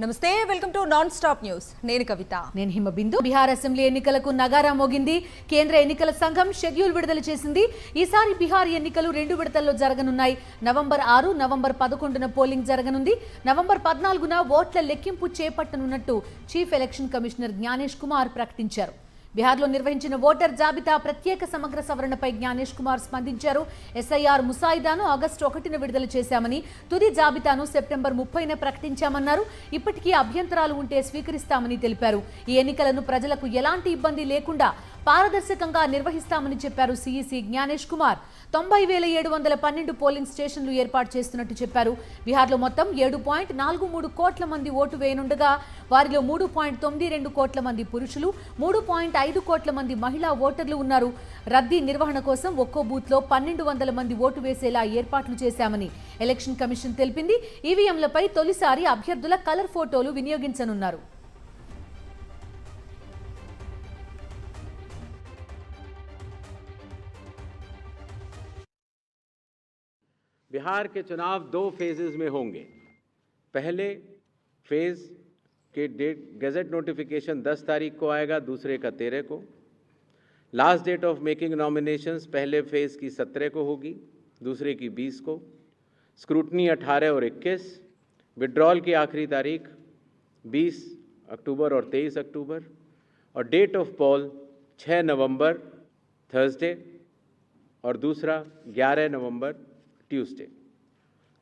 నమస్తే welcome to non stop news నేను కవిత నేను హిమబిందు బీహార్ అసెంబ్లీ ఎన్నికలకు నగారా మోగింది కేంద్ర ఎన్నికల సంఘం షెడ్యూల్ విడుదల చేసింది ఈసారి బీహార్ ఎన్నికలు 2 విడతల్లో జరగనున్నాయి నవంబర్ 6 నవంబర్ 11న పోలింగ్ జరగనుంది నవంబర్ 14న ఓట్ల లెక్కింపు చేపట్టనున్నట్టు chief election commissioner Gnanesh Kumar ప్రకటించారు బిహార్లో నిర్వహించిన ఓటర్ జాబితా ప్రత్యేక సమగ్ర సవరణపై జ్ఞానేష్ కుమార్ స్పందించారు ఎస్ఐఆర్ ముసాయిదాను ఆగస్టు 1న విడుదల చేశామని తుది జాబితాను సెప్టెంబర్ 30న ప్రకటించామన్నారు ఇప్పటికీ అభ్యంతరాలు ఉంటే స్వీకరిస్తామని తెలిపారు ఈ ఎన్నికలను ప్రజలకు ఎలాంటి ఇబ్బంది లేకుండా పారదర్శకంగా నిర్వహిస్తామని చెప్పారు సీఈసీ జ్ఞానేష్ కుమార్ 90,712 పోలింగ్ స్టేషన్లు ఏర్పాటు చేస్తున్నట్టు చెప్పారు బీహార్లో మొత్తం 7.43 కోట్ల మంది ఓటు వేయనుండగా వారిలో 3.92 కోట్ల మంది పురుషులు 3.5 కోట్ల మంది మహిళా ఓటర్లు ఉన్నారు రద్దీ నిర్వహణ కోసం ఒక్కో బూత్లో 1200 మంది ఓటు వేసేలా ఏర్పాట్లు చేశామని ఎలక్షన్ కమిషన్ తెలిపింది ఈవీఎంలపై తొలిసారి అభ్యర్థుల కలర్ ఫోటోలు వినియోగించనున్నారు बिहार के चुनाव 2 फेजेस में होंगे। पहले फेज के डेट गैजेट नोटिफिकेशन 10 तारीख को आएगा, दूसरे का 13 को। Last date of making nominations पहले फेज की 17 को होगी, दूसरे की 20 को। स्क्रूटनी 18 और 21। विड्रॉल की आखिरी तारीख 20 अक्टूबर और 23 अक्टूबर और date of poll 6 November Thursday और दूसरा 11 नवंबर ट्यूसडे।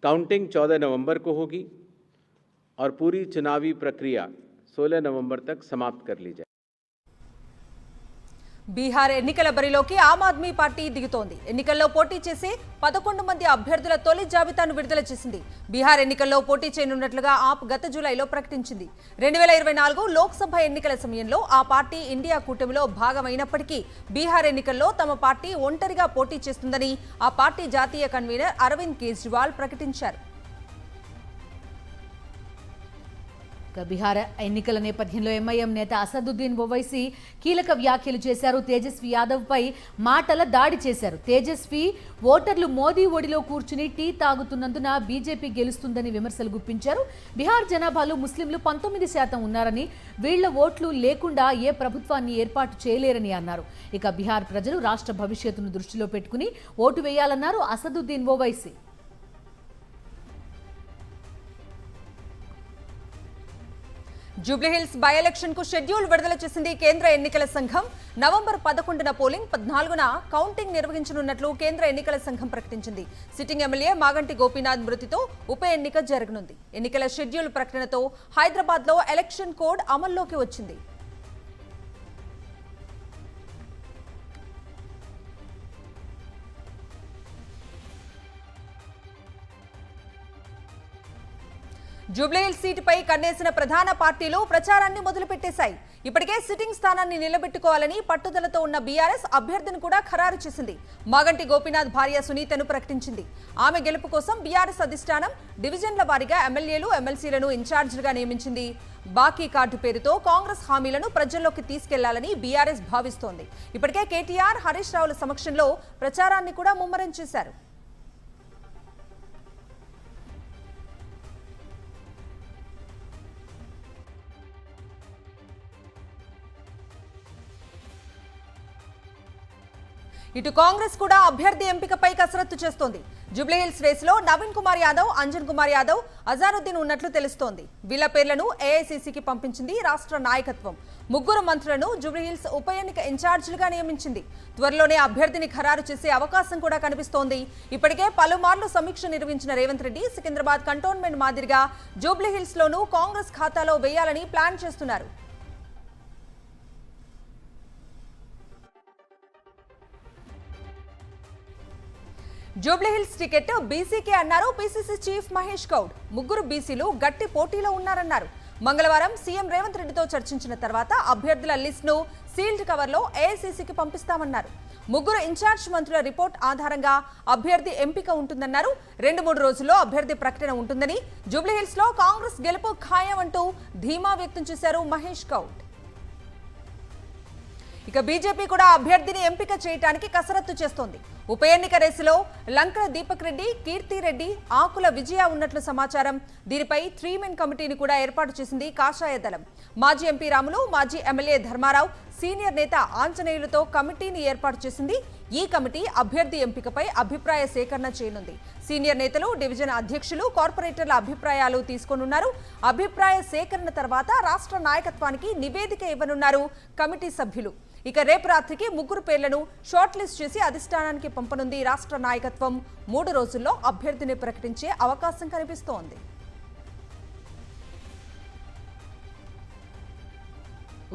काउंटिंग 14 नवंबर को होगी और पूरी चुनावी प्रक्रिया 16 नवंबर तक समाप्त कर ली जाए। బీహార్ ఎన్నికల బరిలోకి ఆమ్ ఆద్మీ పార్టీ దిగుతోంది ఎన్నికల్లో పోటీ చేసే 11 మంది అభ్యర్థుల తొలి జాబితాను విడుదల చేసింది బీహార్ ఎన్నికల్లో పోటీ చేయనున్నట్లుగా ఆప్ గత జూలైలో ప్రకటించింది 2024 లోక్సభ ఎన్నికల సమయంలో ఆ పార్టీ ఇండియా కూటమిలో భాగమైనప్పటికీ బీహార్ ఎన్నికల్లో తమ పార్టీ ఒంటరిగా పోటీ చేస్తుందని ఆ పార్టీ జాతీయ కన్వీనర్ అరవింద్ కేజ్రీవాల్ ప్రకటించారు బీహార్ ఎన్నికల నేపథ్యంలో ఎంఐఎం నేత అసదుద్దీన్ ఓవైసీ కీలక వ్యాఖ్యలు చేశారు తేజస్వి యాదవ్ పై మాటల దాడి చేశారు తేజస్వి ఓటర్లు మోదీ ఒడిలో కూర్చుని టీ తాగుతున్నందున బీజేపీ గెలుస్తుందని విమర్శలు గుప్పించారు బీహార్ జనాభాలో ముస్లింలు 19% ఉన్నారని వీళ్ల ఓట్లు లేకుండా ఏ ప్రభుత్వాన్ని ఏర్పాటు చేయలేరని అన్నారు ఇక బీహార్ ప్రజలు రాష్ట్ర భవిష్యత్తును దృష్టిలో పెట్టుకుని ఓటు వేయాలన్నారు అసదుద్దీన్ ఓవైసీ జూబ్లీహిల్స్ బై ఎలక్షన్ కు షెడ్యూల్ విడుదల చేసింది కేంద్ర ఎన్నికల సంఘం నవంబర్ 11న పోలింగ్ 14న కౌంటింగ్ నిర్వహించనున్నట్లు కేంద్ర ఎన్నికల సంఘం ప్రకటించింది సిట్టింగ్ ఎమ్మెల్యే మాగంటి గోపీనాథ్ మృతితో ఉప ఎన్నిక జరగనుంది ఎన్నికల షెడ్యూల్ ప్రకటనతో హైదరాబాద్లో ఎలక్షన్ కోడ్ అమల్లోకి వచ్చింది జూబ్లీహిల్స్ సీటుపై కన్నేసిన ప్రధాన పార్టీలు ప్రచారాన్ని మొదలుపెట్టేశాయి ఇప్పటికే సిట్టింగ్ స్థానాన్ని నిలబెట్టుకోవాలని పట్టుదలతో ఉన్న బీఆర్ఎస్ అభ్యర్థిని కూడా ఖరారు చేసింది మాగంటి గోపీనాథ్ భార్య సునీతను ప్రకటించింది ఆమె గెలుపు కోసం బీఆర్ఎస్ అధిష్టానం డివిజన్ల వారీగా ఎమ్మెల్యేలు ఎమ్మెల్సీలను ఇన్ఛార్జిలుగా నియమించింది బాకీ కార్డు పేరుతో కాంగ్రెస్ హామీలను ప్రజల్లోకి తీసుకెళ్లాలని బీఆర్ఎస్ భావిస్తోంది ఇప్పటికే కేటీఆర్ హరీష్ రావుల సమక్షంలో ప్రచారాన్ని కూడా ముమ్మరం చేశారు ఇటు కాంగ్రెస్ కూడా అభ్యర్థి ఎంపికపై కసరత్తు చేస్తోంది జూబ్లీహిల్స్ రేసులో నవీన్ కుమార్ యాదవ్ అంజన్ కుమార్ యాదవ్ అజారుద్దీన్ ఉన్నట్లు తెలుస్తోంది వీళ్ల పేర్లను ఏఐసీసీకి పంపించింది రాష్ట్ర నాయకత్వం ముగ్గురు మంత్రులను జూబ్లీహిల్స్ ఉప ఎన్నిక ఇన్ఛార్జీలుగా నియమించింది త్వరలోనే అభ్యర్థిని ఖరారు చేసే అవకాశం కూడా కనిపిస్తోంది ఇప్పటికే పలుమార్లు సమీక్ష నిర్వహించిన రేవంత్ రెడ్డి సికింద్రాబాద్ కంటోన్మెంట్ మాదిరిగా జూబ్లీహిల్స్ లోనూ కాంగ్రెస్ ఖాతాలో వేయాలని ప్లాన్ చేస్తున్నారు జూబ్లీహిల్స్ టికెట్ బీసీకే అన్నారు పీసీసీ చీఫ్ మహేష్ గౌడ్ ముగ్గురు బీసీలు గట్టి పోటీలో ఉన్నారన్నారు మంగళవారం సీఎం రేవంత్ రెడ్డితో చర్చించిన తర్వాత అభ్యర్థుల లిస్టును సీల్డ్ కవర్లో ఏఐసీసీకి పంపిస్తామన్నారు ముగ్గురు ఇన్ఛార్జ్ మంత్రుల రిపోర్ట్ ఆధారంగా అభ్యర్థి ఎంపిక ఉంటుందన్నారు 2-3 రోజుల్లో అభ్యర్థి ప్రకటన ఉంటుందని జూబ్లీహిల్స్ లో కాంగ్రెస్ గెలుపు ఖాయం అంటూ ధీమా వ్యక్తం చేశారు మహేష్ గౌడ్ ఇక బీజేపీ కూడా అభ్యర్థిని ఎంపిక చేయడానికి కసరత్తు చేస్తోంది ఉప ఎన్నిక రేసులో లంకల దీపక్ రెడ్డి, కీర్తిరెడ్డి, ఆకుల విజయ ఉన్నట్లు సమాచారం. దీనిపై 3-మెన్ కమిటీని కూడా ఏర్పాటు చేసింది కాషాయ దళం. మాజీ ఎంపీ రాములు, మాజీ ఎమ్మెల్యే ధర్మారావు, సీనియర్ నేత ఆంజనేయులతో కమిటీని ఏర్పాటు చేసింది. ఈ కమిటీ అభ్యర్థి ఎంపికపై అభిప్రాయ సేకరణ చేయనుంది. సీనియర్ నేతలు, డివిజన్ అధ్యక్షులు, కార్పొరేటర్ల అభిప్రాయాలు తీసుకోనున్నారు. అభిప్రాయ సేకరణ తర్వాత రాష్ట్ర నాయకత్వానికి నివేదిక ఇవ్వనున్నారు కమిటీ సభ్యులు. ఇక రేపు రాత్రికి 3 పేర్లను షార్ట్ లిస్ట్ చేసి అధిష్టానానికి పంపనుంది రాష్ట్ర నాయకత్వం. 3 రోజుల్లో అభ్యర్థిని ప్రకటించే అవకాశం కనిపిస్తోంది.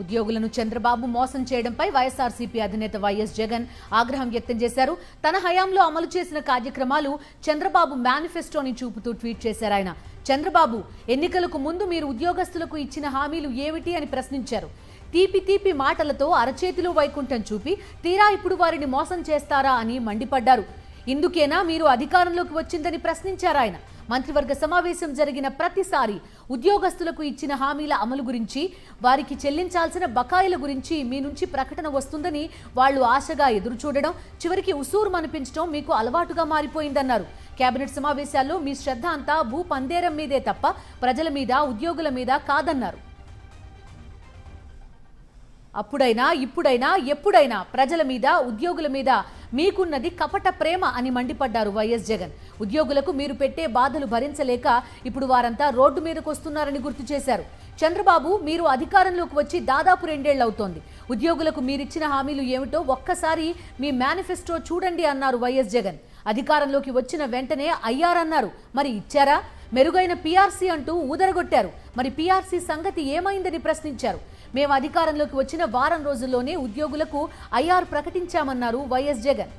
ఉద్యోగులను చంద్రబాబు మోసం చేయడంపై వైఎస్ఆర్సీపీ అధినేత వైఎస్ జగన్ ఆగ్రహం వ్యక్తం చేశారు. తన హయాంలో అమలు చేసిన కార్యక్రమాలు చంద్రబాబు మేనిఫెస్టోని చూపుతూ ట్వీట్ చేశారు. ఆయన చంద్రబాబు, ఎన్నికలకు ముందు మీరు ఉద్యోగస్తులకు ఇచ్చిన హామీలు ఏమిటి అని ప్రశ్నించారు. తీపి మాటలతో అరచేతిలో వైకుంఠం చూపి తీరా ఇప్పుడు వారిని మోసం చేస్తారా అని మండిపడ్డారు. ఇందుకేనా మీరు అధికారంలోకి వచ్చిందని ప్రశ్నించారు ఆయన. మంత్రివర్గ సమావేశం జరిగిన ప్రతిసారి ఉద్యోగస్తులకు ఇచ్చిన హామీల అమలు గురించి, వారికి చెల్లించాల్సిన బకాయిల గురించి మీ నుంచి ప్రకటన వస్తుందని వాళ్లు ఆశగా ఎదురుచూడడం, చివరికి ఉసూరు అనిపించడం మీకు అలవాటుగా మారిపోయిందన్నారు. కేబినెట్ సమావేశాల్లో మీ శ్రద్ధ అంతా భూ పందేరం మీదే తప్ప ప్రజల మీద, ఉద్యోగుల మీద కాదన్నారు. అప్పుడైనా ఇప్పుడైనా ఎప్పుడైనా ప్రజల మీద, ఉద్యోగుల మీద మీకున్నది కపట ప్రేమ అని మండిపడ్డారు వైఎస్ జగన్. ఉద్యోగులకు మీరు పెట్టే బాధలు భరించలేక ఇప్పుడు వారంతా రోడ్డు మీదకు వస్తున్నారని గుర్తు చేశారు. చంద్రబాబు, మీరు అధికారంలోకి వచ్చి దాదాపు 2 ఏళ్లు అవుతోంది. ఉద్యోగులకు మీరిచ్చిన హామీలు ఏమిటో ఒక్కసారి మీ మేనిఫెస్టో చూడండి అన్నారు వైఎస్ జగన్. అధికారంలోకి వచ్చిన వెంటనే అయ్యారన్నారు. మరి ఇచ్చారా? మెరుగైన పీఆర్సీ అంటూ ఊదరగొట్టారు. మరి పీఆర్సీ సంగతి ఏమైందని ప్రశ్నించారు. మేము అధికారంలోకి వచ్చిన వారం రోజుల్లోనే ఉద్యోగులకు ఐఆర్ ప్రకటించామన్నారు వైఎస్ జగన్.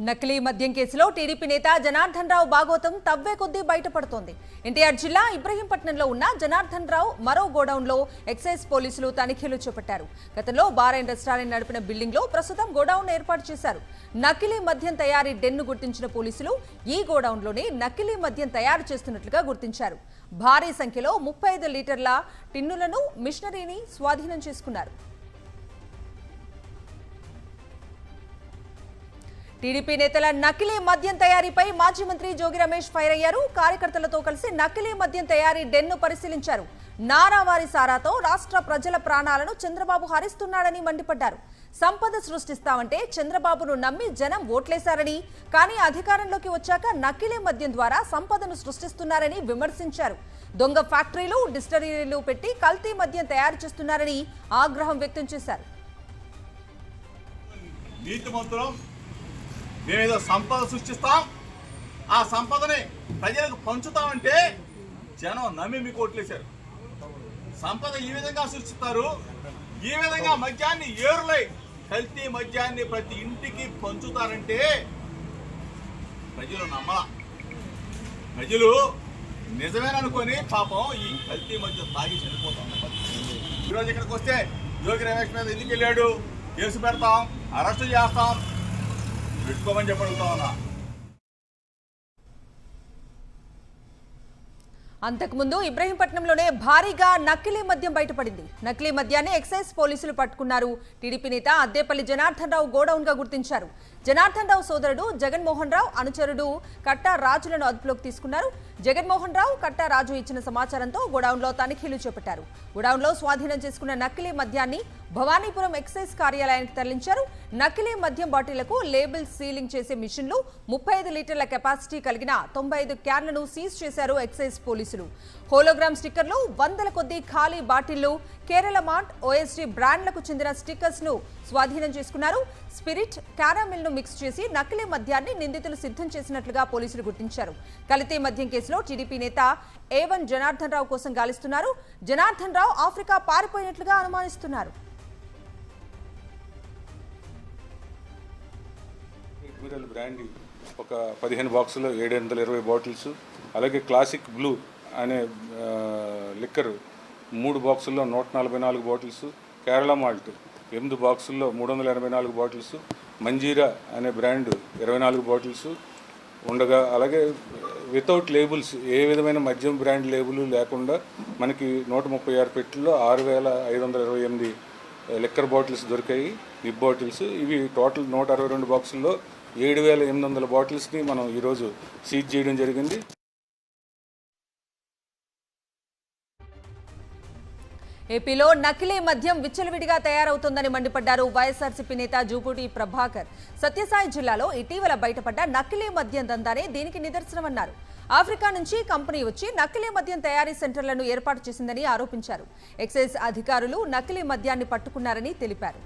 నకిలీ మద్యం కేసులో టీడీపీ నేత జనార్దన్ రావు భాగోతం తవ్వే కొద్దీ బయటపడుతోంది. ఎన్టీఆర్ జిల్లా ఇబ్రహీంపట్నంలో ఉన్న జనార్దన్ రావు మరో గోడౌన్లో ఎక్సైజ్ పోలీసులు తనిఖీలు చేపట్టారు. గతంలో బార్ అండ్ రెస్టారెంట్ నడిపిన బిల్డింగ్ లో ప్రస్తుతం గోడౌన్ ఏర్పాటు చేశారు. నకిలీ మద్యం తయారీ డెన్ను గుర్తించిన పోలీసులు ఈ గోడౌన్లోనే నకిలీ మద్యం తయారు చేస్తున్నట్లుగా గుర్తించారు. భారీ సంఖ్యలో 35 లీటర్ల టిన్నులను, మిషనరీని స్వాధీనం చేసుకున్నారు. టీడీపీ నేతల నకిలీ మద్యం తయారీపై మాజీ మంత్రి జోగి రమేష్ ఫైర్ అయ్యారు. కార్యకర్తలతో కలిసి నకిలీ మద్యం తయారీ డెన్ను పరిశీలించారు. నారావారి సారాతో రాష్ట్ర ప్రజల ప్రాణాలను చంద్రబాబు హరిస్తున్నాడని మండిపడ్డారు. సంపద సృష్టిస్తామంటే చంద్రబాబును నమ్మి జనం ఓట్లేశారని, కానీ అధికారంలోకి వచ్చాక నకిలీ మద్యం ద్వారా సంపదను సృష్టిస్తున్నారని విమర్శించారు. దొంగ ఫ్యాక్టరీలు, డిస్టిలరీలు పెట్టి కల్తీ మద్యం తయారు చేస్తున్నారని ఆగ్రహం వ్యక్తం చేశారు. మేమేదో సంపద సృష్టిస్తాం, ఆ సంపదని ప్రజలకు పంచుతామంటే జనం నమ్మి మీకు ఓట్లేశారు. సంపద ఈ విధంగా సృష్టిస్తారు, ఈ విధంగా మద్యాన్ని ఏరులై కల్తీ మద్యాన్ని ప్రతి ఇంటికి పంచుతారంటే ప్రజలు నమ్మలా. ప్రజలు నిజమేననుకొని పాపం ఈ కల్తీ మద్యం తాగి చనిపోతాం. ఈరోజు ఇక్కడికి వస్తే జోగి రమేష్ మీద ఎందుకు వెళ్ళాడు, కేసు పెడతాం, అరెస్టు చేస్తాం, పెట్టుకోమని చెప్పడుగుతా ఉన్నా. అంతకుముందు ఇబ్రహీంపట్నంలోనే భారీగా నకిలీ మద్యం బయటపడింది. నకిలీ మద్యాన్ని ఎక్సైజ్ పోలీసులు పట్టుకున్నారు. టీడీపీ నేత అద్దేపల్లి జనార్దన్ రావు గోడౌన్ గా గుర్తించారు. జనార్దన్ రావు సోదరుడు జగన్మోహన్ రావు, అనుచరుడు కట్టా రాజులను అదుపులోకి తీసుకున్నారు. జగన్మోహన్ రావు, కట్టా రాజు ఇచ్చిన సమాచారంతో గోడౌన్లో తనిఖీలు చేపట్టారు. గోడౌన్లో స్వాధీనం చేసుకున్న నకిలీ మద్యాన్ని భవానీపురం ఎక్సైజ్ కార్యాలయానికి తరలించారు. నకిలీ మద్యం బాటిళ్లకు లేబుల్ సీలింగ్ చేసే మిషన్లు, 35 లీటర్ల కెపాసిటీ కలిగిన 95 క్యాన్లను సీజ్ చేశారు ఎక్సైజ్ పోలీసులు. హోలోగ్రామ్ స్టిక్కర్లు, వందల కొద్దీ ఖాళీ బాటిళ్లు, కేరళ మార్ట్, ఓఎస్డీ బ్రాండ్లకు చెందిన స్టిక్కర్స్ ను స్వాధీనం చేసుకున్నారు. స్పిరిట్, క్యారామిల్ ను మిక్స్ చేసి నకిలీ మద్యాన్ని నిందితులు సిద్ధం చేసినట్లుగా పోలీసులు గుర్తించారు. కల్తీ మద్యం కేసులో టీడీపీ నేత A1 జనార్దన్ రావు కోసం గాలిస్తున్నారు. జనార్దన్ రావు ఆఫ్రికా పారిపోయినట్లుగా అనుమానిస్తున్నారు. బ్రాండీ ఒక 15 బాక్సులు 720 బాటిల్స్, అలాగే క్లాసిక్ బ్లూ అనే లిక్కర్ 3 బాక్సుల్లో 144 బాటిల్స్, కేరళ మాల్ట్ 8 బాక్సుల్లో 384 బాటిల్స్, మంజీరా అనే బ్రాండ్ 24 బాటిల్స్ ఉండగా, అలాగే వితౌట్ లేబుల్స్, ఏ విధమైన మద్యం బ్రాండ్ లేబుల్ లేకుండా మనకి 136 పెట్టెల్లో 6528 లిక్కర్ బాటిల్స్ దొరికాయి, నిప్ బాటిల్స్. ఇవి టోటల్ 162 బాక్సుల్లో 7,800 బాటిల్స్ని మనం ఈరోజు సీజ్ చేయడం జరిగింది. ఏపీలో నకిలీ మద్యం విచ్చలవిడిగా తయారవుతోందని మండిపడ్డారు వైఎస్ఆర్సీపీ నేత జూపూడి ప్రభాకర్. సత్యసాయి జిల్లాలో ఇటీవల బయటపడ్డ నకిలీ మద్యం దందానే దీనికి నిదర్శనమన్నారు. ఆఫ్రికా నుంచి కంపెనీ వచ్చి నకిలీ మద్యం తయారీ సెంటర్లను ఏర్పాటు చేసిందని ఆరోపించారు. ఎక్సైజ్ అధికారులు నకిలీ మద్యాన్ని పట్టుకున్నారని తెలిపారు.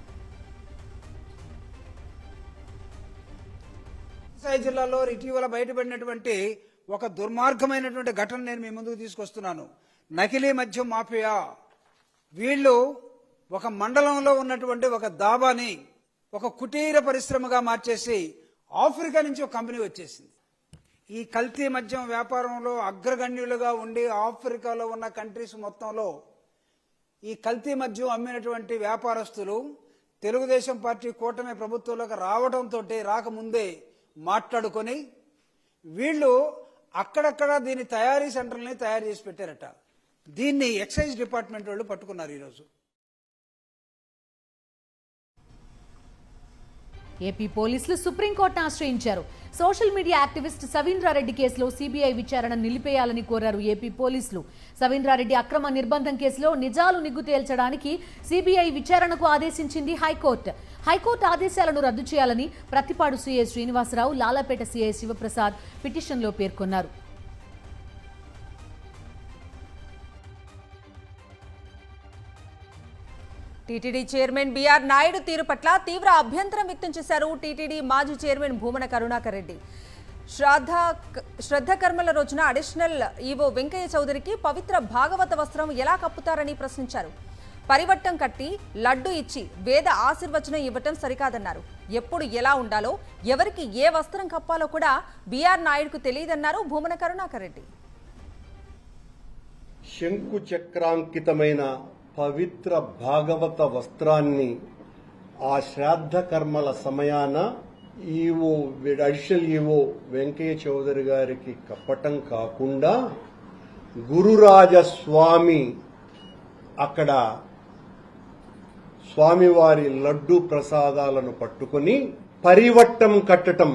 సత్యసాయి జిల్లాలో ఇటీవల బయటపడినటువంటి ఒక దుర్మార్గమైనటువంటి ఘటన నేను మీ ముందుకు తీసుకొస్తున్నాను. నకిలీ మద్యం మాఫియా వీళ్ళు ఒక మండలంలో ఉన్నటువంటి ఒక దాబాని ఒక కుటీర పరిశ్రమగా మార్చేసి ఆఫ్రికా నుంచి ఒక కంపెనీ వచ్చేసింది. ఈ కల్తీ మద్యం వ్యాపారంలో అగ్రగణ్యులుగా ఉండి ఆఫ్రికాలో ఉన్న కంట్రీస్ మొత్తంలో ఈ కల్తీ మద్యం అమ్మినటువంటి వ్యాపారస్తులు తెలుగుదేశం పార్టీ కూటమి ప్రభుత్వంలోకి రావడంతో రాకముందే మాట్లాడుకొని వీళ్ళు అక్కడక్కడ దీని తయారీ సెంటర్ని తయారు చేసి పెట్టారట. దీన్ని ఎక్సైజ్ డిపార్ట్మెంట్ వాళ్ళు పట్టుకున్నారు ఈరోజు. ఏపీ పోలీసులు సుప్రీంకోర్టును ఆశ్రయించారు. సోషల్ మీడియా యాక్టివిస్ట్ సవీంద్రారెడ్డి కేసులో సీబీఐ విచారణ నిలిపేయాలని కోరారు ఏపీ పోలీసులు. సవీంద్రారెడ్డి అక్రమ నిర్బంధం కేసులో నిజాలు నిగ్గు తేల్చడానికి సీబీఐ విచారణకు ఆదేశించింది హైకోర్టు. హైకోర్టు ఆదేశాలను రద్దు చేయాలని ప్రతిపాడు సీఐ శ్రీనివాసరావు, లాలాపేట సీఐ శివప్రసాద్ పిటిషన్లో పేర్కొన్నారు. టీటీడీ చైర్మన్ బీఆర్ నాయుడు తీరు పట్ల తీవ్ర అభ్యంతరం వ్యక్తం చేశారు టీటీడీ మాజీ చైర్మన్ భూమన కరుణాకర్ రెడ్డి. శ్రద్ధ కర్మల రోజున అడిషనల్ ఈవో వెంకయ్య చౌదరికి పవిత్ర భాగవత వస్త్రం ఎలా కప్పుతారని ప్రశ్నించారు. పరివట్టం కట్టి లడ్డు ఇచ్చి వేద ఆశీర్వచనం ఇవ్వటం సరికాదన్నారు. ఎప్పుడు ఎలా ఉండాలో, ఎవరికి ఏ వస్త్రం కప్పాలో కూడా బీఆర్ నాయుడుకు తెలియదన్నారు భూమన కరుణాకర్ రెడ్డి. శంకు చక్రాంకితమైన పవిత్ర భాగవత వస్త్రాన్ని ఆ శ్రాద్ధ కర్మల సమయాన అడిషనల్ ఈవో వెంకయ్య చౌదరి గారికి కప్పటం కాకుండా గురురాజస్వామి అక్కడ స్వామివారి లడ్డు ప్రసాదాలను పట్టుకుని పరివట్టం కట్టటం,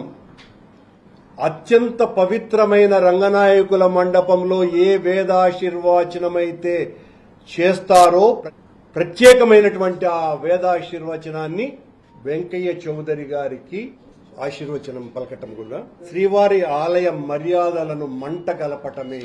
అత్యంత పవిత్రమైన రంగనాయకుల మండపంలో ఏ వేదాశీర్వచనమైతే చేస్తారో ప్రత్యేకమైనటువంటి ఆ వేదాశీర్వచనాన్ని వెంకయ్య చౌదరి గారికి ఆశీర్వచనం పలకటం కూడా శ్రీవారి ఆలయ మర్యాదలను మంట కలపటమే.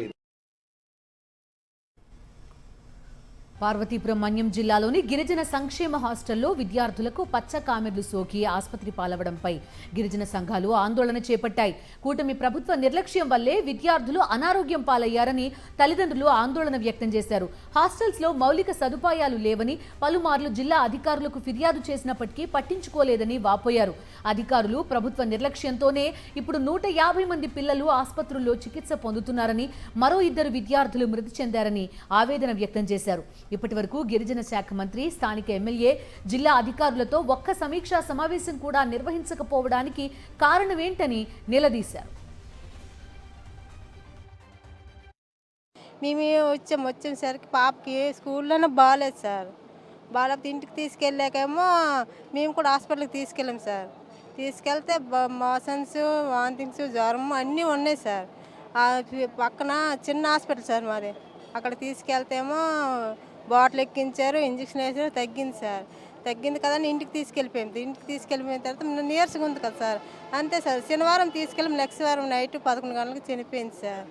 పార్వతీపురం మన్యం జిల్లాలోని గిరిజన సంక్షేమ హాస్టల్లో విద్యార్థులకు పచ్చ కామెర్లు సోకి ఆసుపత్రి పాలవడంపై గిరిజన సంఘాలు ఆందోళన చేపట్టాయి. కూటమి ప్రభుత్వ నిర్లక్ష్యం వల్లే విద్యార్థులు అనారోగ్యం పాలయ్యారని తల్లిదండ్రులు ఆందోళన వ్యక్తం చేశారు. హాస్టల్స్ లో మౌలిక సదుపాయాలు లేవని పలుమార్లు జిల్లా అధికారులకు ఫిర్యాదు చేసినప్పటికీ పట్టించుకోలేదని వాపోయారు. అధికారులు ప్రభుత్వ నిర్లక్ష్యంతోనే ఇప్పుడు 150 మంది పిల్లలు ఆసుపత్రుల్లో చికిత్స పొందుతున్నారని, మరో 2 విద్యార్థులు మృతి చెందారని ఆవేదన వ్యక్తం చేశారు. ఇప్పటి వరకు గిరిజన శాఖ మంత్రి, స్థానిక ఎమ్మెల్యే, జిల్లా అధికారులతో ఒక్క సమీక్షా సమావేశం కూడా నిర్వహించకపోవడానికి కారణమేంటని నిలదీశారు. మేము వచ్చేసరికి పాపకి స్కూల్లోనే బాగాలేదు సార్. బాగాలేకపోతే ఇంటికి తీసుకెళ్ళాకేమో మేము కూడా హాస్పిటల్కి తీసుకెళ్ళాం సార్. తీసుకెళ్తే మోషన్స్, వాంతింగ్స్, జ్వరం అన్నీ ఉన్నాయి సార్. పక్కన చిన్న హాస్పిటల్ సార్ మరి. అక్కడ తీసుకెళ్తేమో బాటిల్ ఎక్కించారు, ఇంజక్షన్ వేసారు, తగ్గింది సార్. తగ్గింది కదా అని ఇంటికి తీసుకెళ్ళిపోయింది. ఇంటికి తీసుకెళ్ళిపోయిన తర్వాత నీరసంగా ఉంది కదా సార్. అంతే సార్. శనివారం తీసుకెళ్ళి నెక్స్ట్ వారం నైట్ 11 గంటలకు చనిపోయింది సార్.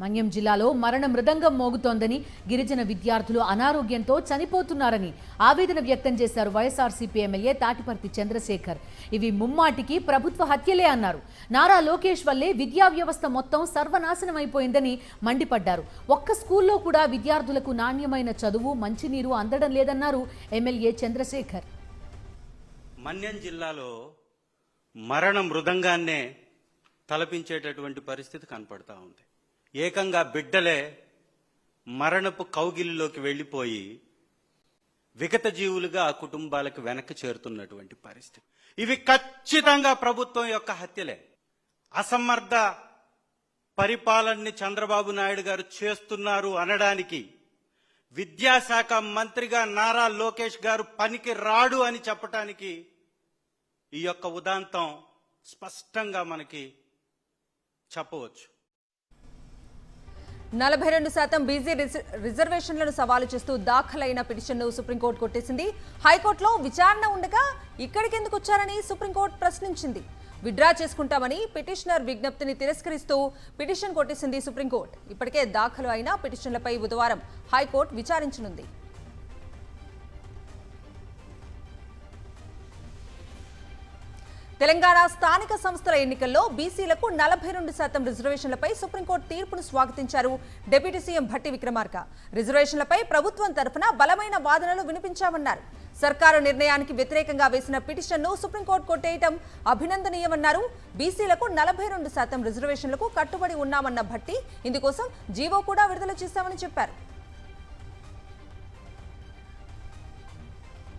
మన్యం జిల్లాలో మరణ మృదంగం మోగుతోందని, గిరిజన విద్యార్థులు అనారోగ్యంతో చనిపోతున్నారని ఆవేదన వ్యక్తం చేశారు వైఎస్ఆర్సీపీ ఎమ్మెల్యే తాటిపర్తి చంద్రశేఖర్. ఇవి ముమ్మాటికి ప్రభుత్వ హత్యలే అన్నారు. నారా లోకేష్ వల్లే విద్యా వ్యవస్థ మొత్తం సర్వనాశనమైపోయిందని మండిపడ్డారు. ఒక్క స్కూల్లో కూడా విద్యార్థులకు నాణ్యమైన చదువు, మంచినీరు అందడం లేదన్నారు ఎమ్మెల్యే చంద్రశేఖర్. మన్యం జిల్లాలో మరణ మృదంగాన్నే తలపించేటటువంటి పరిస్థితి కనపడతా ఉంది. ఏకంగా బిడ్డలే మరణపు కౌగిలిలోకి వెళ్ళిపోయి విగత జీవులుగా ఆ కుటుంబాలకు వెనక్కి చేరుతున్నటువంటి పరిస్థితి. ఇవి ఖచ్చితంగా ప్రభుత్వం యొక్క హత్యలే. అసమర్థ పరిపాలనని చంద్రబాబు నాయుడు గారు చేస్తున్నారు అనడానికి, విద్యాశాఖ మంత్రిగా నారా లోకేష్ గారు పనికి రాడు అని చెప్పటానికి ఈ యొక్క ఉదాంతం స్పష్టంగా మనకి చెప్పవచ్చు. 42% బీసీ రిజర్వేషన్లను సవాలు చేస్తూ దాఖలైన పిటిషన్ను సుప్రీంకోర్టు కొట్టేసింది. హైకోర్టులో విచారణ ఉండగా ఇక్కడికెందుకు వచ్చారని సుప్రీంకోర్టు ప్రశ్నించింది. విత్డ్రా చేసుకుంటామని పిటిషనర్ విజ్ఞప్తిని తిరస్కరిస్తూ పిటిషన్ కొట్టేసింది సుప్రీంకోర్టు. ఇప్పటికే దాఖలు అయిన పిటిషన్లపై బుధవారం హైకోర్టు విచారించనుంది. తెలంగాణ స్థానిక సంస్థల ఎన్నికల్లో బీసీలకు 42% రిజర్వేషన్లపై సుప్రీంకోర్టు తీర్పును స్వాగతించారు డిప్యూటీ సీఎం భట్టి విక్రమార్క. రిజర్వేషన్లపై ప్రభుత్వం తరఫున బలమైన వాదనలు వినిపించామన్నారు. సర్కారు నిర్ణయానికి వ్యతిరేకంగా వేసిన పిటిషన్ను సుప్రీంకోర్టు కొట్టేయటం అభినందనీయమన్నారు. బీసీలకు 42% రిజర్వేషన్లకు కట్టుబడి ఉన్నామన్న భట్టి ఇందుకోసం జీవో కూడా విడుదల చేశామని చెప్పారు.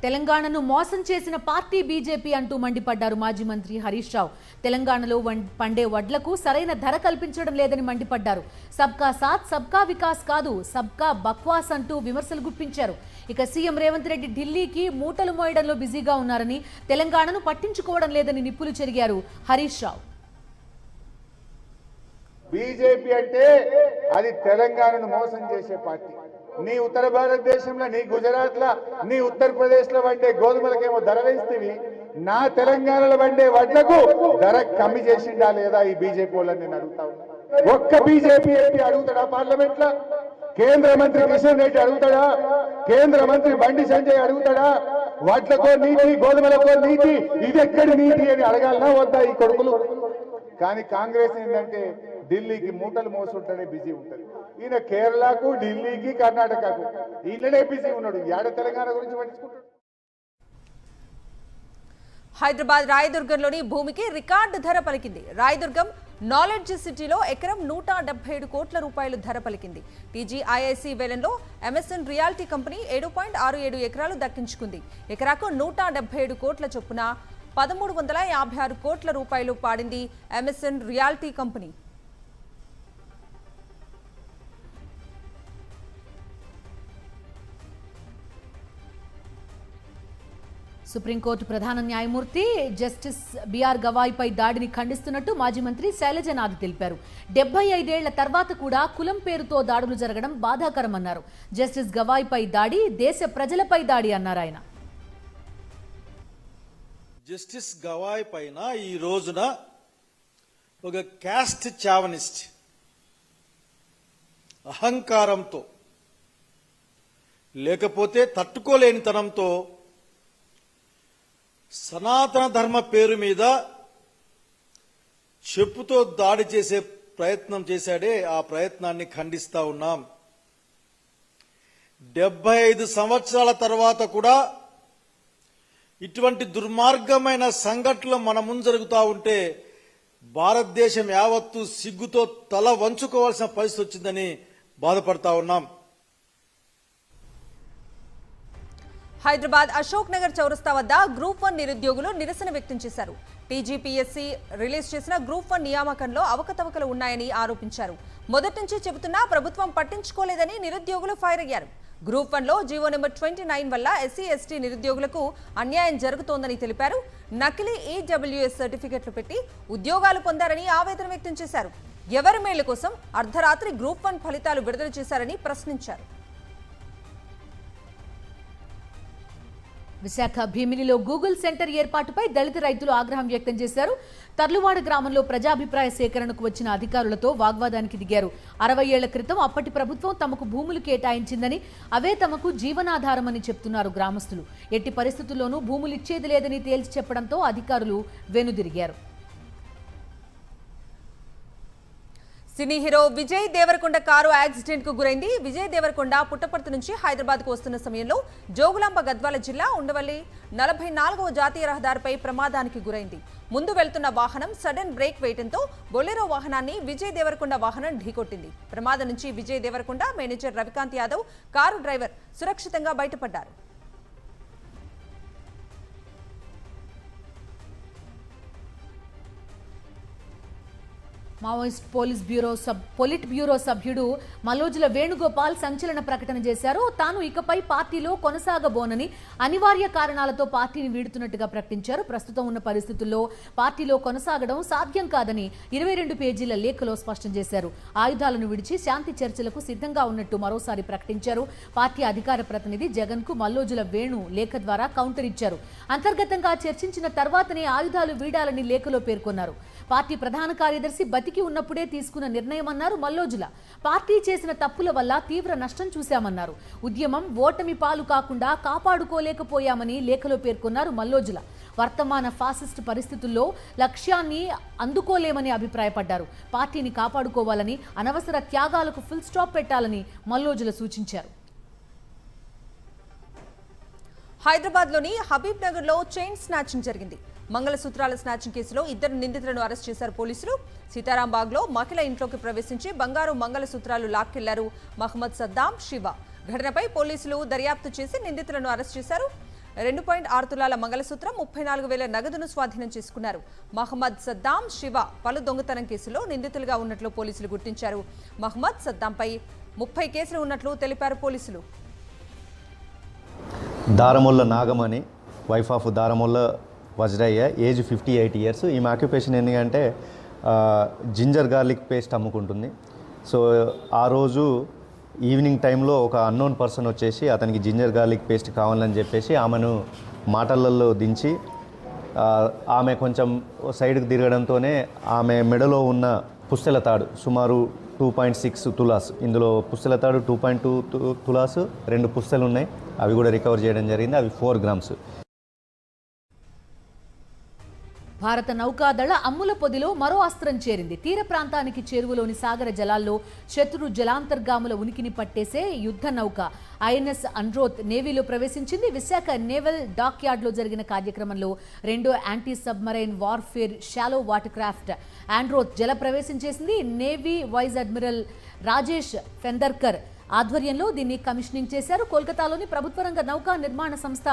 తెలంగాణను మోసం చేసిన పార్టీ బీజేపీ అంటూ మండిపడ్డారు మాజీ మంత్రి హరీష్ రావు. తెలంగాణలో పండే వడ్లకు సరైన ధర కల్పించడం లేదని మండిపడ్డారు. సబ్కా సాత్ సబ్కా వికాస్ కాదు, సబ్కా బక్వాస్ అంటూ విమర్శలు గుప్పించారు. ఇక సీఎం రేవంత్ రెడ్డి ఢిల్లీకి మూటలు మోయడంలో బిజీగా ఉన్నారని, తెలంగాణను పట్టించుకోవడం లేదని నిప్పులు చెరిగారు హరీష్ రావు. బీజేపీ అంటే అది తెలంగాణను మోసం చేసే పార్టీ. నీ ఉత్తర భారతదేశంలో, నీ గుజరాత్ లో, నీ ఉత్తరప్రదేశ్ లో వండే గోధుమలకేమో ధర వేస్తేవి, నా తెలంగాణలో వండే వడ్లకు ధర కమ్మి చేసిండా లేదా ఈ బీజేపీ వాళ్ళని నేను అడుగుతా ఉన్నా. ఒక్క బీజేపీ ఎంపీ అడుగుతాడా పార్లమెంట్ లో? కేంద్ర మంత్రి కిషన్ రెడ్డి అడుగుతాడా? కేంద్ర మంత్రి బండి సంజయ్ అడుగుతాడా? వడ్లకో నీతి, గోధుమలకో నీతి, ఇది ఎక్కడి నీతి అని అడగాలనా వద్దా ఈ కొడుకులు? కానీ కాంగ్రెస్ ఏంటంటే ఢిల్లీకి మూటలు మోసుంటేనే బిజీ ఉంటుంది. ఈయన కేరళకు, ఢిల్లీకి, కర్ణాటకకు ఈయననే బిజీ ఉన్నాడు. ఏడ తెలంగాణ గురించి పట్టించుకుంటాడు. హైదరాబాద్ రాయదుర్గంలోని భూమికి రికార్డు ధర పలికింది. రాయదుర్గం నాలెడ్జ్ సిటీలో ఎకరం 177 కోట్ల రూపాయలు ధర పలికింది. టీజీఐఐసి వేలంలో ఎంఎస్ఎన్ రియాలిటీ కంపెనీ 7.67 ఎకరాలు దక్కించుకుంది. ఎకరాకు 177 కోట్ల చొప్పున 1356 కోట్ల రూపాయలు పాడింది ఎంఎస్ఎన్ రియాలిటీ కంపెనీ. సుప్రీంకోర్టు ప్రధాన న్యాయమూర్తి జస్టిస్ బిఆర్ గవాయ్పై దాడిని ఖండిస్తున్నట్టు మాజీ మంత్రి శైలజనాథ్ తెలిపారు. 75 ఏళ్ల తర్వాత కూడా కులం పేరుతో దాడులు జరగడం బాధాకరమన్నారు. జస్టిస్ గవాయ్పై దాడి దేశ ప్రజలపై దాడి అన్నారు ఆయన. జస్టిస్ గవాయ్ పైన ఈ రోజున ఒక క్యాస్ట్ చావనిస్ట్ అహంకారంతో, లేకపోతే తట్టుకోలేనితనంతో సనాతన ధర్మ పేరు మీద చెప్పుతో దాడి చేసే ప్రయత్నం చేశాడే, ఆ ప్రయత్నాన్ని ఖండిస్తా ఉన్నాం. 75 సంవత్సరాల తర్వాత కూడా ఇటువంటి దుర్మార్గమైన సంఘటనలు మన ముందు జరుగుతూ ఉంటే భారతదేశం యావత్తు సిగ్గుతో తల వంచుకోవాల్సిన పరిస్థితి వచ్చిందని బాధపడతా ఉన్నాం. హైదరాబాద్ అశోక్ నగర్ చౌరస్తా వద్ద గ్రూప్ 1 నిరుద్యోగులు నిరసన వ్యక్తం చేశారు. టీజీపీఎస్సీ రిలీజ్ చేసిన గ్రూప్ 1 నియామకంలో అవకతవకలు ఉన్నాయని ఆరోపించారు. మొదటి నుంచి చెబుతున్నా ప్రభుత్వం పట్టించుకోలేదని నిరుద్యోగులు ఫైర్ అయ్యారు. గ్రూప్ 1లో జీవో నెంబర్ 29 వల్ల ఎస్సీ ఎస్టీ నిరుద్యోగులకు అన్యాయం జరుగుతోందని తెలిపారు. నకిలీ ఈడబ్ల్యూఎస్ సర్టిఫికెట్లు పెట్టి ఉద్యోగాలు పొందారని ఆవేదన వ్యక్తం చేశారు. ఎవరి మేళ్ల కోసం అర్ధరాత్రి గ్రూప్ 1 ఫలితాలు విడుదల చేశారని ప్రశ్నించారు. విశాఖ భీమిలిలో గూగుల్ సెంటర్ ఏర్పాటుపై దళిత రైతులు ఆగ్రహం వ్యక్తం చేశారు. తర్లువాడ గ్రామంలో ప్రజాభిప్రాయ సేకరణకు వచ్చిన అధికారులతో వాగ్వాదానికి దిగారు. 60 ఏళ్ల క్రితం అప్పటి ప్రభుత్వం తమకు భూములు కేటాయించిందని, అవే తమకు జీవనాధారమని చెప్తున్నారు గ్రామస్తులు. ఎట్టి పరిస్థితుల్లోనూ భూములు ఇచ్చేది లేదని తేల్చి చెప్పడంతో అధికారులు వెనుదిరిగారు. Cine hero Vijay Devarakonda car accident కు గురైంది. విజయ్ దేవరకొండ పుట్టపర్తి నుంచి హైదరాబాద్ కు వస్తున్న సమయంలో జోగులాంబ గద్వాల జిల్లా ఉండవల్లి 44వ జాతీయ రహదారిపై ప్రమాదానికి గురైంది. ముందు వెళ్తున్న వాహనం సడన్ బ్రేక్ వేయడంతో బొలెరో వాహనాన్ని విజయ్ దేవరకొండ వాహనం ఢీకొట్టింది. ప్రమాదం నుంచి Vijay Deverakonda, manager Ravikanth Yadav, car driver సురక్షితంగా బయటపడ్డారు. మావోయిస్ట్ పొలిట్ బ్యూరో సభ్యుడు మల్లోజుల వేణుగోపాల్ సంచలన ప్రకటన చేశారు. తాను ఇకపై పార్టీలో కొనసాగబోనని అనివార్య కారణాలతో పార్టీని వీడుతున్నట్టుగా ప్రకటించారు. ప్రస్తుతం ఉన్న పరిస్థితుల్లో పార్టీలో కొనసాగడం సాధ్యం కాదని 22 పేజీల లేఖలో స్పష్టం చేశారు. ఆయుధాలను విడిచి శాంతి చర్చలకు సిద్ధంగా ఉన్నట్టు మరోసారి ప్రకటించారు. పార్టీ అధికార ప్రతినిధి జగన్ కు మల్లోజుల వేణు లేఖ ద్వారా కౌంటర్ ఇచ్చారు. అంతర్గతంగా చర్చించిన తర్వాతనే ఆయుధాలు వీడాలని లేఖలో పేర్కొన్నారు. పార్టీ ప్రధాన కార్యదర్శి బతికి ఉన్నప్పుడే తీసుకున్న నిర్ణయమన్నారు మల్లోజుల. పార్టీ చేసిన తప్పుల వల్ల తీవ్ర నష్టం చూశామన్నారు. ఉద్యమం ఓటమి పాలు కాకుండా కాపాడుకోలేకపోయామని లేఖలో పేర్కొన్నారు మల్లోజుల. వర్తమాన ఫాసిస్ట్ పరిస్థితుల్లో లక్ష్యాన్ని అందుకోలేమని అభిప్రాయపడ్డారు. పార్టీని కాపాడుకోవాలని, అనవసర త్యాగాలకు ఫుల్ స్టాప్ పెట్టాలని మల్లోజుల సూచించారు. హైదరాబాద్లోని హబీబ్ నగర్లో చైన్ స్నాచింగ్ జరిగింది. మంగళసూత్రాల స్నాచింగ్ కేసులో 2 నిందితులను అరెస్ట్ చేశారు పోలీసులు. సీతారాంబాగ్లో మహిళ ఇంట్లోకి ప్రవేశించి బంగారు మంగళసూత్రాలు లాక్కెళ్లారు మహమ్మద్ సద్దాం, శివ. ఘటనపై పోలీసులు దర్యాప్తు చేసి నిందితులను అరెస్ట్ చేశారు. 2.6 తులాల మంగళసూత్రం, 34,000 నగదును స్వాధీనం చేసుకున్నారు. మహమ్మద్ సద్దాం, శివ పలు దొంగతనం కేసులో నిందితులుగా ఉన్నట్లు పోలీసులు గుర్తించారు. మహమ్మద్ సద్దాంపై 30 కేసులు ఉన్నట్లు తెలిపారు పోలీసులు. Daramolla Nagamani, wife of Daramolla Vajrayya, age 58 years. ఈమె ఆక్యుపేషన్ ఎందుకంటే జింజర్ గార్లిక్ పేస్ట్ అమ్ముకుంటుంది. సో ఆ రోజు ఈవినింగ్ టైంలో ఒక అన్నోన్ పర్సన్ వచ్చేసి అతనికి జింజర్ గార్లిక్ పేస్ట్ కావాలని చెప్పేసి ఆమెను మాటలలో దించి ఆమె కొంచెం సైడ్కి తిరగడంతోనే ఆమె మెడలో ఉన్న పుస్తెల తాడు సుమారు 2.6 తులాస్, ఇందులో పుస్తెల తాడు 2.2 తులాస్, 2 పుస్తెలు ఉన్నాయి, అవి కూడా రికవర్ చేయడం జరిగింది. అవి 4 గ్రామ్స్. భారత నౌకాదళ అమ్ముల పొదిలో మరో అస్త్రం చేరింది. తీర ప్రాంతానికి చేరువలోని సాగర జలాల్లో శత్రు జలాంతర్గాముల ఉనికిని పట్టేసే యుద్ధ నౌక ఐఎన్ఎస్ అన్రోత్ నేవీలో ప్రవేశించింది. విశాఖ నేవల్ డాక్ యార్డ్లో జరిగిన కార్యక్రమంలో 2వ anti submarine warfare shallow water craft Androth జల ప్రవేశం చేసింది. Navy vice admiral Rajesh Pendharkar ఆధ్వర్యంలో దీన్ని కమిషనింగ్ చేశారు. కోల్కతాలోని ప్రభుత్వ రంగ నౌకా నిర్మాణ సంస్థ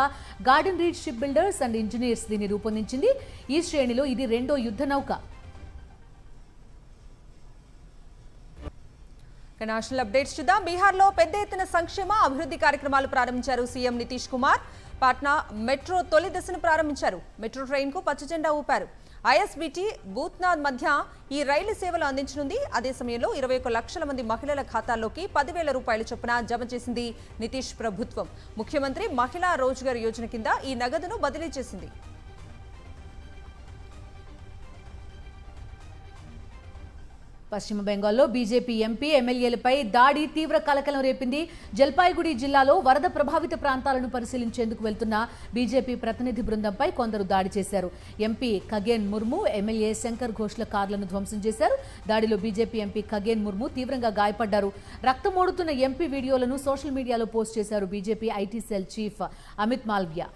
garden read ship builders and engineers దీన్ని రూపొందించింది. ఈ శ్రేణిలో ఇది 2వ యుద్ధ నౌక. నేషనల్ అప్డేట్స్ చూద్దాం. బీహార్లో పెద్ద ఎత్తున సంక్షేమ అభివృద్ధి కార్యక్రమాలు ప్రారంభించారు సీఎం నితీష్ కుమార్. పాట్నా మెట్రో తొలి దశను ప్రారంభించారు. మెట్రో ట్రైన్ కు పచ్చజెండా ఊపారు. ఐఎస్బీటీ భూత్నాథ్ మధ్య ఈ రైలు సేవలు అందించనుంది. అదే సమయంలో 21 లక్షల మంది మహిళల ఖాతాల్లోకి 10,000 రూపాయల చొప్పున జమ చేసింది నితీష్ ప్రభుత్వం. ముఖ్యమంత్రి మహిళా రోజ్గార్ యోజన కింద ఈ నగదును బదిలీ చేసింది. పశ్చిమ బెంగాల్లో బీజేపీ ఎంపీ ఎమ్మెల్యేలపై దాడి తీవ్ర కలకలం రేపింది. జల్పాయిగుడి జిల్లాలో వరద ప్రభావిత ప్రాంతాలను పరిశీలించేందుకు వెళ్తున్న బీజేపీ ప్రతినిధి బృందంపై కొందరు దాడి చేశారు. ఎంపీ ఖగేన్ ముర్ము, ఎమ్మెల్యే శంకర్ ఘోష్ల కార్లను ధ్వంసం చేశారు. దాడిలో బీజేపీ ఎంపీ ఖగేన్ ముర్ము తీవ్రంగా గాయపడ్డారు. రక్తమోడుతున్న ఎంపీ వీడియోలను సోషల్ మీడియాలో పోస్ట్ చేశారు BJP IT cell chief Amit Malviya.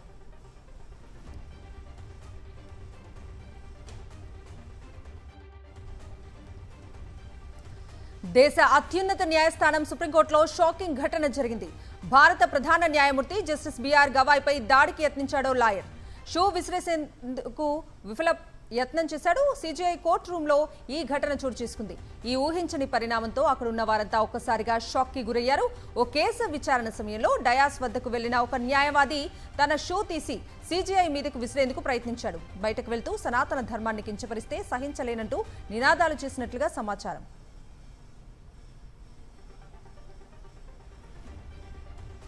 దేశ అత్యున్నత న్యాయస్థానం సుప్రీంకోర్టులో షాకింగ్ ఘటన జరిగింది. భారత ప్రధాన న్యాయమూర్తి జస్టిస్ బిఆర్ గవాయ్పై దాడికి యత్నించాడో లాయర్. షూ విసిరేసేందుకు విఫల యత్నం చేశాడు. సిజిఐ కోర్టు రూమ్లో ఈ ఘటన చోటు చేసుకుంది. ఈ ఊహించని పరిణామంతో అక్కడున్న వారంతా ఒక్కసారిగా షాక్కి గురయ్యారు. ఓ కేసు విచారణ సమయంలో డయాస్ వద్దకు వెళ్లిన ఒక న్యాయవాది తన షూ తీసి సిజిఐ మీదకు విసిరేందుకు ప్రయత్నించాడు. బయటకు వెళ్తూ సనాతన ధర్మాన్ని కించపరిస్తే సహించలేనంటూ నినాదాలు చేసినట్లుగా సమాచారం.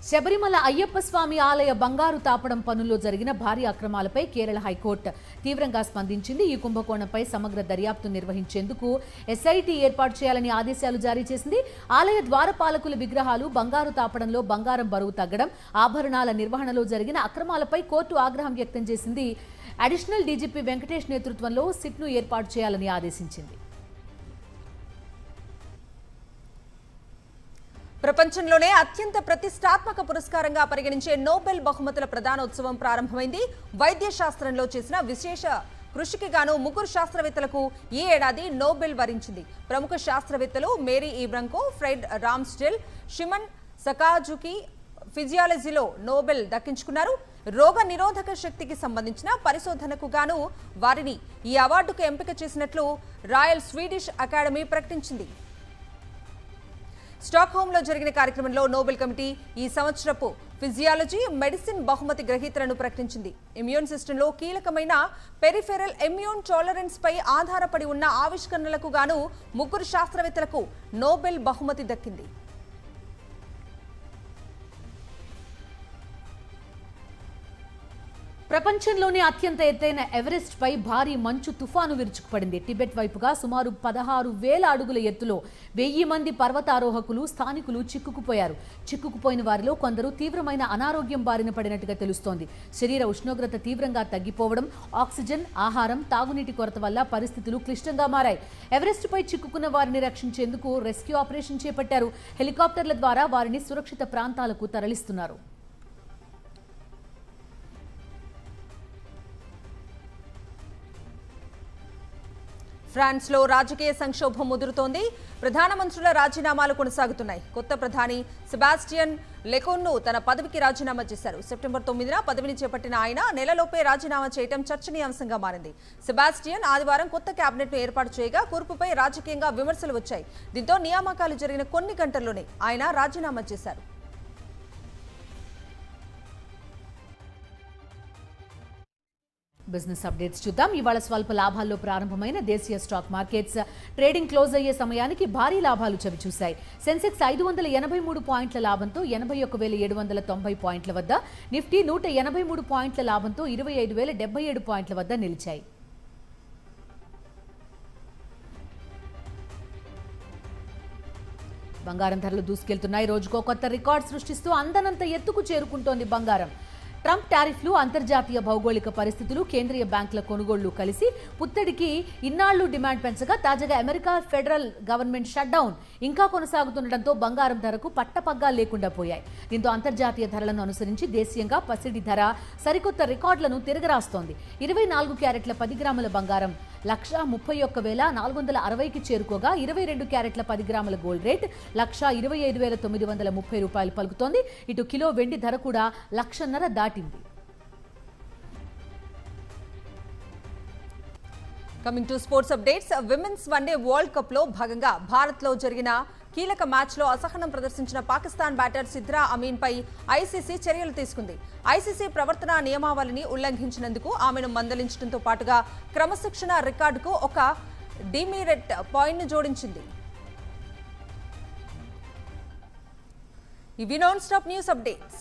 శబరిమల అయ్యప్ప స్వామి ఆలయ బంగారు తాపడం పనుల్లో జరిగిన భారీ అక్రమాలపై కేరళ హైకోర్టు తీవ్రంగా స్పందించింది. ఈ కుంభకోణంపై సమగ్ర దర్యాప్తు నిర్వహించేందుకు ఎస్ఐటీ ఏర్పాటు చేయాలని ఆదేశాలు జారీ చేసింది. ఆలయ ద్వారపాలకుల విగ్రహాలు బంగారు తాపడంలో బంగారం బరువు తగ్గడం, ఆభరణాల నిర్వహణలో జరిగిన అక్రమాలపై కోర్టు ఆగ్రహం వ్యక్తం చేసింది. అడిషనల్ డీజీపీ వెంకటేష్ నేతృత్వంలో సిట్ను ఏర్పాటు చేయాలని ఆదేశించింది. ప్రపంచంలోనే అత్యంత ప్రతిష్టాత్మక పురస్కారంగా పరిగణించే నోబెల్ బహుమతుల ప్రదానోత్సవం ప్రారంభమైంది. వైద్య శాస్త్రంలో చేసిన విశేష కృషికి గాను 3 శాస్త్రవేత్తలకు ఈ ఏడాది నోబెల్ వరించింది. ప్రముఖ శాస్త్రవేత్తలు మేరీ ఈబ్రంకో, ఫ్రెడ్ రామ్స్డెల్, షిమన్ సకాజుకి ఫిజియాలజీలో నోబెల్ దక్కించుకున్నారు. రోగ నిరోధక శక్తికి సంబంధించిన పరిశోధనకు గాను వారిని ఈ అవార్డుకు ఎంపిక చేసినట్లు రాయల్ స్వీడిష్ అకాడమీ ప్రకటించింది. స్టాక్హోమ్లో జరిగిన కార్యక్రమంలో నోబెల్ కమిటీ ఈ సంవత్సరపు ఫిజియాలజీ, మెడిసిన్ బహుమతి గ్రహీతలను ప్రకటించింది. ఇమ్యూన్ సిస్టంలో కీలకమైన పెరిఫెరల్ ఇమ్యూన్ టాలరెన్స్ పై ఆధారపడి ఉన్న ఆవిష్కరణలకు గాను 3 శాస్త్రవేత్తలకు నోబెల్ బహుమతి దక్కింది. ప్రపంచంలోనే అత్యంత ఎత్తైన ఎవరెస్ట్ పై భారీ మంచు తుఫాను విరుచుకుపడింది. టిబెట్ వైపుగా సుమారు 16,000 అడుగుల ఎత్తులో 1000 మంది పర్వతారోహకులు, స్థానికులు చిక్కుకుపోయారు. చిక్కుకుపోయిన వారిలో కొందరు తీవ్రమైన అనారోగ్యం బారిన పడినట్టుగా తెలుస్తోంది. శరీర ఉష్ణోగ్రత తీవ్రంగా తగ్గిపోవడం, ఆక్సిజన్, ఆహారం, తాగునీటి కొరత వల్ల పరిస్థితులు క్లిష్టంగా మారాయి. ఎవరెస్ట్ పై చిక్కుకున్న వారిని రక్షించేందుకు రెస్క్యూ ఆపరేషన్ చేపట్టారు. హెలికాప్టర్ల ద్వారా వారిని సురక్షిత ప్రాంతాలకు తరలిస్తున్నారు. ఫ్రాన్స్లో రాజకీయ సంక్షోభం ముదురుతోంది. ప్రధానమంత్రుల రాజీనామాలు కొనసాగుతున్నాయి. కొత్త ప్రధాని సెబాస్టియన్ లెకోన్ను తన పదవికి రాజీనామా చేశారు. సెప్టెంబర్ 9న పదవిని చేపట్టిన ఆయన నెలలోపే రాజీనామా చేయడం చర్చనీయాంశంగా మారింది. సెబాస్టియన్ ఆదివారం కొత్త కేబినెట్ను ఏర్పాటు చేయగా కూర్పుపై రాజకీయంగా విమర్శలు వచ్చాయి. దీంతో నియామకాలు జరిగిన కొన్ని గంటల్లోనే ఆయన రాజీనామా చేశారు. బిజినెస్ అప్డేట్స్ చూద్దాం. ఇవాళ స్వల్ప లాభాల్లో ప్రారంభమైన దేశీయ స్టాక్ మార్కెట్స్ ట్రేడింగ్ క్లోజ్ అయ్యే సమయానికి భారీ లాభాలు చవిచూశాయి. సెన్సెక్స్ 583 పాయింట్ల లాభంతో 81,790 పాయింట్ల వద్ద, నిఫ్టీ 183 పాయింట్ల లాభంతో 25,077 పాయింట్ల వద్ద నిలిచాయి. బంగారం ధరలు దూసుకెళ్తున్నాయి. రోజుకో కొత్త రికార్డ్ సృష్టిస్తూ అందనంత ఎత్తుకు చేరుకుంటోంది బంగారం. ట్రంప్ టారిఫ్లు, అంతర్జాతీయ భౌగోళిక పరిస్థితులు, కేంద్రీయ బ్యాంకుల కొనుగోళ్లు కలిసి పుత్తడికి ఇన్నాళ్లు డిమాండ్ పెంచగా తాజాగా America federal government shut down ఇంకా కొనసాగుతుండటంతో బంగారం ధరకు పట్టపగ్గా లేకుండా పోయాయి. దీంతో అంతర్జాతీయ ధరలను అనుసరించి దేశీయంగా పసిడి ధర సరికొత్త రికార్డులను తిరగరాస్తోంది. 24 క్యారెట్ల 10 గ్రాముల బంగారం 131,460కి చేరుకోగా 22 క్యారెట్ల 10 గ్రాముల గోల్డ్ రేట్ 125,930 రూపాయలు పలుకుతోంది. ఇటు కిలో వెండి ధర కూడా 1,50,000 దాటింది. Coming to sports updates. Women's one day world cup లో భాగంగా భారత్ లో జరిగిన కీలక మ్యాచ్ లో అసహనం ప్రదర్శించిన పాకిస్తాన్ బ్యాటర్ సిద్రా అమీన్ పై ఐసీసీ చర్యలు తీసుకుంది. ఐసీసీ ప్రవర్తనా నియమావళిని ఉల్లంఘించినందుకు ఆమెను మందలించడంతో పాటుగా క్రమశిక్షణ రికార్డుకు ఒక డిమెరిట్ పాయింట్ ను జోడించింది. ఇవి నాన్ స్టాప్ న్యూస్ అప్డేట్స్.